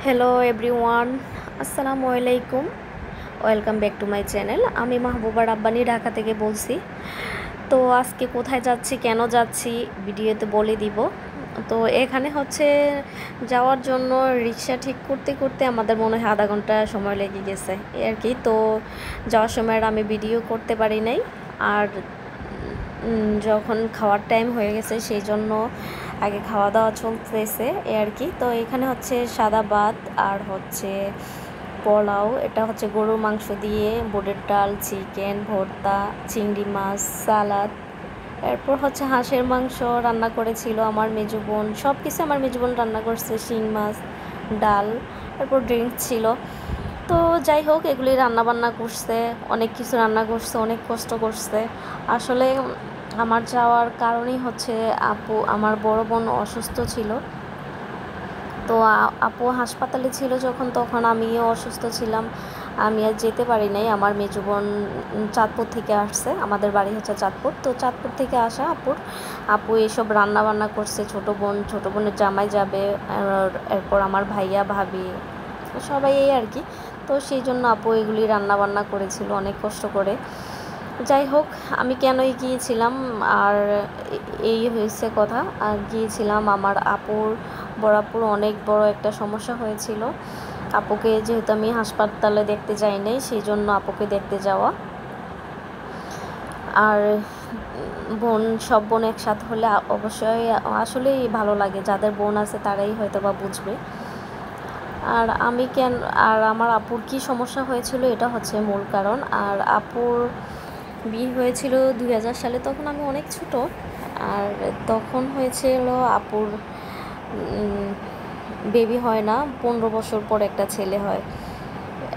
Hello everyone, আসসালামু আলাইকুম। Welcome back to my channel. আমি মাহবুবা রাব্বানি ঢাকা থেকে বলছি। তো আজকে কোথায় যাচ্ছি, কেন যাচ্ছি ভিডিওতে বলে দিব। তো এখানে হচ্ছে যাওয়ার জন্য রিক্সা ঠিক করতে করতে আমাদের মনে হয় আধা ঘন্টা সময় লেগে গেছে এই আর কি। তো যাওয়ার সময় আর আমি ভিডিও করতে পারি নাই। আর যখন খাওয়ার টাইম হয়ে গেছে সেই জন্য আগে খাওয়া দাওয়া চলতেছে এই আর কি। তো এখানে হচ্ছে সাদা ভাত আর হচ্ছে পোলাও, এটা হচ্ছে গরুর মাংস দিয়ে বুটের ডাল, চিকেন ভর্তা, চিংড়ি মাছ, সালাদ। এরপর হচ্ছে হাঁসের মাংস রান্না করেছিল আমার মেজো বোন, সব কিছু আমার মেজো বোন রান্না করছে, শিং মাছ, ডাল, এরপর ড্রিঙ্কস ছিল। তো যাই হোক, এগুলি রান্না বান্না করছে, অনেক কিছু রান্না করছে, অনেক কষ্ট করছে। আসলে আমার যাওয়ার কারণই হচ্ছে আপু, আমার বড় বোন অসুস্থ ছিল। তো আপু হাসপাতালে ছিল যখন, তখন আমিও অসুস্থ ছিলাম, আমি আর যেতে পারি নাই। আমার মেজো বোন চাঁদপুর থেকে আসছে, আমাদের বাড়ি হচ্ছে চাঁদপুর। তো চাঁদপুর থেকে আসা আপু এসব রান্না বান্না করছে। ছোটো বোনের জামাই যাবে, এরপর আমার ভাইয়া ভাবি সবাই এই আর কি। তো সেই জন্য আপু এগুলি রান্না বান্না করেছিল অনেক কষ্ট করে। যাই হোক, আমি কেনই গিয়েছিলাম আর এই হয়েছে কথা। আর গিয়েছিলাম আমার বড় আপুর অনেক বড় একটা সমস্যা হয়েছিল। আপুকে যেহেতু আমি হাসপাতালে দেখতে যাই নাই, সেই জন্য আপুকে দেখতে যাওয়া। আর সব বোন একসাথে হলে অবশ্যই আসলেই ভালো লাগে, যাদের বোন আছে তারাই হয়তো বা বুঝবে। আর আমার আপুর কী সমস্যা হয়েছিল এটা হচ্ছে মূল কারণ। আর আপুর বিয়ে হয়েছিল 2000 সালে, তখন আমি অনেক ছোট। আর তখন হয়েছিল আপুর বেবি হয় না, 15 বছর পর একটা ছেলে হয়।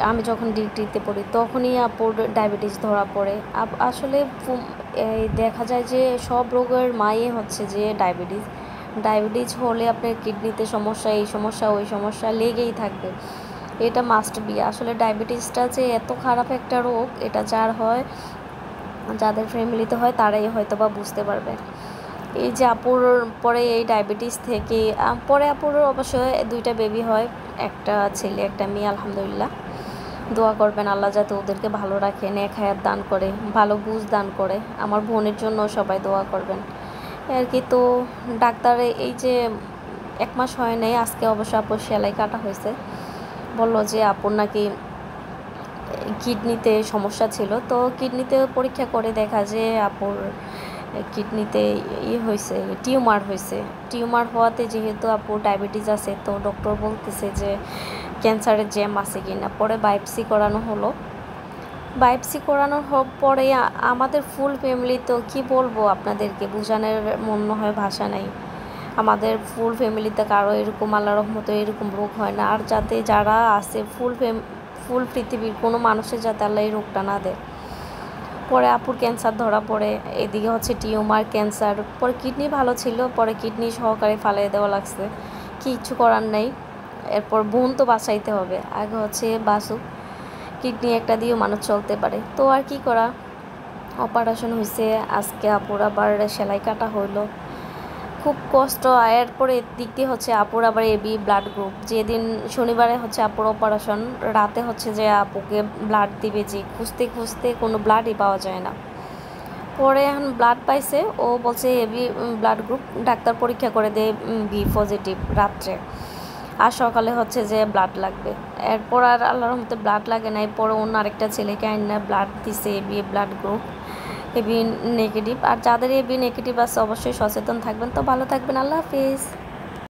আমি যখন ডিগ্রিতে পড়ি তখনই আপুর ডায়াবেটিস ধরা পড়ে। আসলে দেখা যায় যে সব রোগের মায়ে হচ্ছে যে ডায়াবেটিস হলে আপনার কিডনিতে সমস্যা, এই সমস্যা ওই সমস্যা লেগেই থাকবে, এটা মাস্ট বি। আসলে ডায়াবেটিসটা যে এত খারাপ একটা রোগ, এটা যাদের ফ্যামিলিতে হয় তারাই হয়তো বা বুঝতে পারবে। এই যে আপুর পরে এই ডায়াবেটিস থেকে পরে আপুর অবশ্যই 2টা বেবি হয়, একটা ছেলে একটা মেয়ে, আলহামদুলিল্লাহ। দোয়া করবেন আল্লাহ যাতে ওদেরকে ভালো রাখে, নেক হায়াত দান করে, ভালো বুঝ দান করে। আমার বোনের জন্য সবাই দোয়া করবেন আর কি। তো ডাক্তারে এই যে 1 মাস হয় নাই, আজকে অবশ্য আপুর সেলাই কাটা হয়েছে। বলল যে আপুর নাকি কিডনিতে সমস্যা ছিল। তো কিডনিতে পরীক্ষা করে দেখা যে আপুর কিডনিতে হয়েছে, টিউমার হওয়াতে যেহেতু আপুর ডায়াবেটিস আছে, তো ডক্টর বলতেছে যে ক্যান্সারের জ্যাম আছে কিনা। পরে বায়োপসি করানো হলো। বায়োপসি করানোর পরে আমাদের ফুল ফ্যামিলি, তো কি বলবো আপনাদেরকে, বোঝানোর মনে হয় ভাষা নাই। আমাদের ফুল ফ্যামিলিতে কারো এরকম আল্লাহর রহমতে এরকম রোগ হয় না। আর যারা আছে ফুল পৃথিবীর কোনো মানুষের যাতে আল্লাহ এই রোগটা না দেয়। পরে আপুর ক্যান্সার ধরা পড়ে, এদিকে হচ্ছে টিউমার, ক্যান্সার, পরে কিডনি ভালো ছিল, পরে কিডনি সহকারে ফালিয়ে দেওয়া লাগছে, কিচ্ছু করার নেই। এরপর বোন তো বাঁচাইতে হবে, আগে হচ্ছে বাসুক, কিডনি একটা দিয়েও মানুষ চলতে পারে। তো আর কি করা, অপারেশন হয়েছে। আজকে আপুর আবার সেলাই কাটা হইলো, খুব কষ্ট। এরপরে দিক দিয়ে হচ্ছে আপুর আবার এবি ব্লাড গ্রুপ। যেদিন শনিবারে হচ্ছে আপুর অপারেশন, রাতে হচ্ছে যে আপুকে ব্লাড দিবে, যে খুঁজতে খুঁজতে কোনো ব্লাডই পাওয়া যায় না। পরে এখন ব্লাড পাইছে, ও বলছে এবি ব্লাড গ্রুপ। ডাক্তার পরীক্ষা করে দেয় বি পজিটিভ রাত্রে, আর সকালে হচ্ছে যে ব্লাড লাগবে। এরপর আর আল্লাহর রহমতে ব্লাড লাগে না। এরপরে অন্য আরেকটা ছেলেকে আইনা ব্লাড দিছে, AB blood group, AB negative. আর যাদের এবি নেগেটিভ আছে অবশ্যই সচেতন থাকবেন। তো ভালো থাকবেন, আল্লাহ হাফিজ।